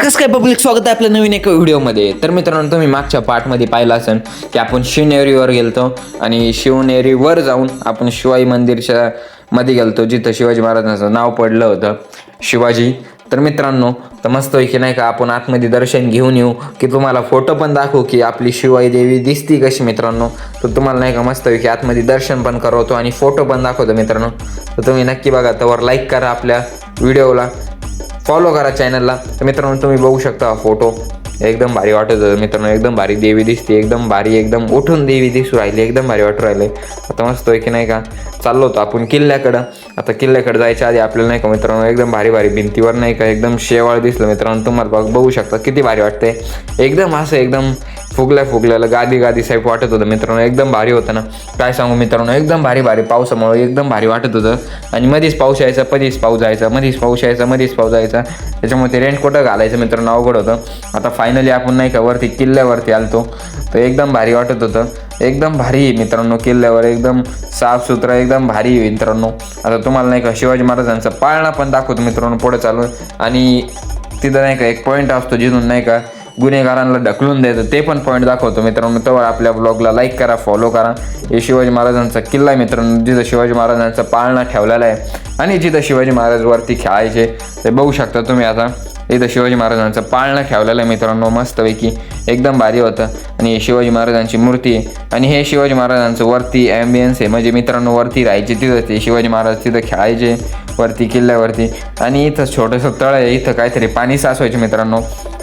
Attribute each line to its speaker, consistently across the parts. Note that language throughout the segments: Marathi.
Speaker 1: कसं काय पब्लिक, स्वागत आहे आपल्या नवीन एका व्हिडिओमध्ये. तर मित्रांनो, तुम्ही मागच्या पार्टमध्ये पाहिलं असेल की आपण शिवनेरीवर गेलतो आणि शिवनेरीवर जाऊन आपण शिवाई मंदिरच्या मध्ये गेलतो, जिथं शिवाजी महाराजांचं नाव पडलं होतं शिवाजी. तर मित्रांनो, तर मस्त की नाही का, आपण आतमध्ये दर्शन घेऊन येऊ की तुम्हाला फोटो पण दाखवू की आपली शिवाई देवी दिसती कशी मित्रांनो. तर तुम्हाला नाही का मस्त की आतमध्ये दर्शन पण करवतो आणि फोटो पण दाखवतो मित्रांनो. तर तुम्ही नक्की बघा, त्यावर लाईक करा, आपल्या व्हिडिओला फॉलो करा चॅनलला. तर मित्रांनो, तुम्ही बघू शकता फोटो एकदम भारी वाटत होतं मित्रांनो. एकदम भारी देवी दिसते, एकदम भारी, एकदम उठून देवी दिसू राहिली, एकदम भारी वाटू राहिले. आता मस्त की नाही का चाललो होतो आपण किल्ल्याकडं. आता किल्ल्याकडे जायच्या आधी आपल्याला नाही का मित्रांनो एकदम भारी भारी भिंतीवर नाही का एकदम शेवाळ दिसलं मित्रांनो. तुम्हाला बघू शकता किती भारी वाटते. एकदम असं एकदम फुगल्याला गादी साहेब वाटत होतं मित्रांनो. एकदम भारी होतं ना, काय सांगू मित्रांनो. एकदम भारी पावसामुळे एकदम भारी वाटत होतं. आणि मध्येच पाऊस यायचा, मध्येच पाऊस जायचा, मध्येच पाऊस यायचा, मध्येच पाऊस जायचा. त्याच्यामुळे ते रेनकोट घालायचं मित्रांनो अवघड होतं. आता फायनली आपण नाही का वरती किल्ल्यावरती आलतो. तर एकदम भारी वाटत होतं, एकदम भारी मित्रांनो. किल्ल्यावर एकदम साफसुथरं, एकदम भारी मित्रांनो. आता तुम्हाला नाही का शिवाजी महाराजांचा पाळणा पण दाखवतो मित्रांनो पुढे चालून. आणि तिथं नाही का एक पॉईंट असतो जिथून नाही का गुन्हेगारांना ढकलून द्यायचं, ते पण पॉईंट दाखवतो मित्रांनो. तेव्हा आपल्या ब्लॉगला लाईक करा, फॉलो करा. हे शिवाजी महाराजांचा किल्ला आहे मित्रांनो, जिथं शिवाजी महाराजांचा पाळणा ठेवलेला आहे आणि जिथं शिवाजी महाराज वरती खेळायचे ते बघू शकता तुम्ही. आता इथं शिवाजी महाराजांचा पाळणा ठेवलेला आहे मित्रांनो, मस्तपैकी एकदम भारी होतं. आणि हे शिवाजी महाराजांची मूर्ती आहे आणि हे शिवाजी महाराजांचं वरती ॲम्बियन्स आहे. म्हणजे मित्रांनो वरती राहायचे तिथं, ते शिवाजी महाराज तिथं खेळायचे वरती किल्ल्यावरती. आणि इथं छोटंसं तळ आहे, इथं काहीतरी पाणी साचवायचे मित्रांनो.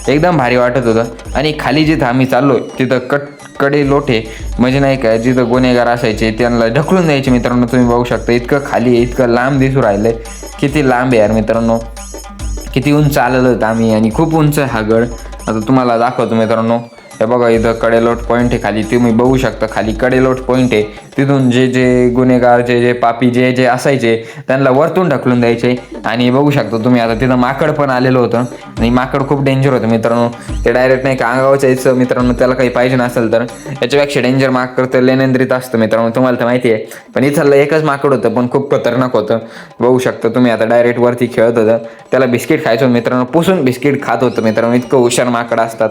Speaker 1: एकदम भारी वाटत होतं. आणि खाली जिथं आम्ही चाललो तिथं कडे लोटे म्हणजे नाही का जिथं गुन्हेगार असायचे त्यांना ढकलून द्यायचे मित्रांनो. तुम्ही बघू शकता इतकं खाली आहे, इतकं लांब दिसू राहिलं आहे. किती लांब आहे यार मित्रांनो, किती उंच आलेलं होतं आम्ही. आणि खूप उंच आहे हा गड. आता तुम्हाला दाखवतो मित्रांनो. हे बघा इथं कडेलोट पॉईंट आहे खाली, तुम्ही बघू शकता खाली कडेलोट पॉईंट आहे. तिथून जे गुन्हेगार जे पापी जे असायचे त्यांना वरतून ढकलून द्यायचे. आणि बघू शकता तुम्ही आता तिथं माकड पण आलेलं होतं. आणि माकड खूप डेंजर होतं मित्रांनो. ते डायरेक्ट नाही का अंगावरच्या यायचं मित्रांनो. त्याला काही पाहिजे नसेल तर याच्यापेक्षा डेंजर माकड तर लेनेंद्रित असतं मित्रांनो, तुम्हाला तर माहिती आहे. पण इथलं एकच माकड होतं पण खूप खतरनाक होतं. बघू शकता तुम्ही आता डायरेक्ट वरती खेळत होतं. त्याला बिस्किट खायचं मित्रांनो, पुसून बिस्किट खात होतं मित्रांनो. इतकं हुशार माकड असतात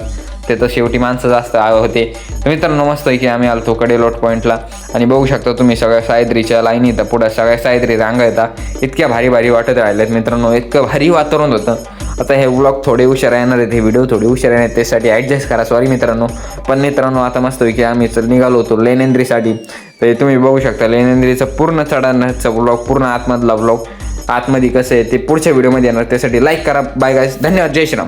Speaker 1: ते, तर शेवटी माणसं जास्त होते. तर मित्रांनो मस्त आहे की आम्ही आलतो कडेलोट पॉईंटला. आणि बघू शकता तुम्ही सगळ्या सायद्रीच्या लाईनी येतात पुढं, सगळ्या सायद्री रांगा येतात. इतक्या भारी वाटत राहिलेत मित्रांनो, इतकं भारी वातावरण होतं. आता हे व्लॉग थोडे उशिरा येणार आहेत, हे व्हिडिओ थोडे उशिरा येणार आहेत, त्यासाठी ॲडजस्ट करा, सॉरी मित्रांनो. पण मित्रांनो आता मस्त आहे की आम्ही निघालो होतो लेनेंद्रीसाठी. तर तुम्ही बघू शकता लेनेंद्रीचा पूर्ण चढाण्याचा व्लॉग, पूर्ण आतमधला व्लॉग आतमध्ये कसं आहे ते पुढच्या व्हिडिओमध्ये येणार. त्यासाठी लाईक करा. बाय गाईस, धन्यवाद, जय श्रीराम.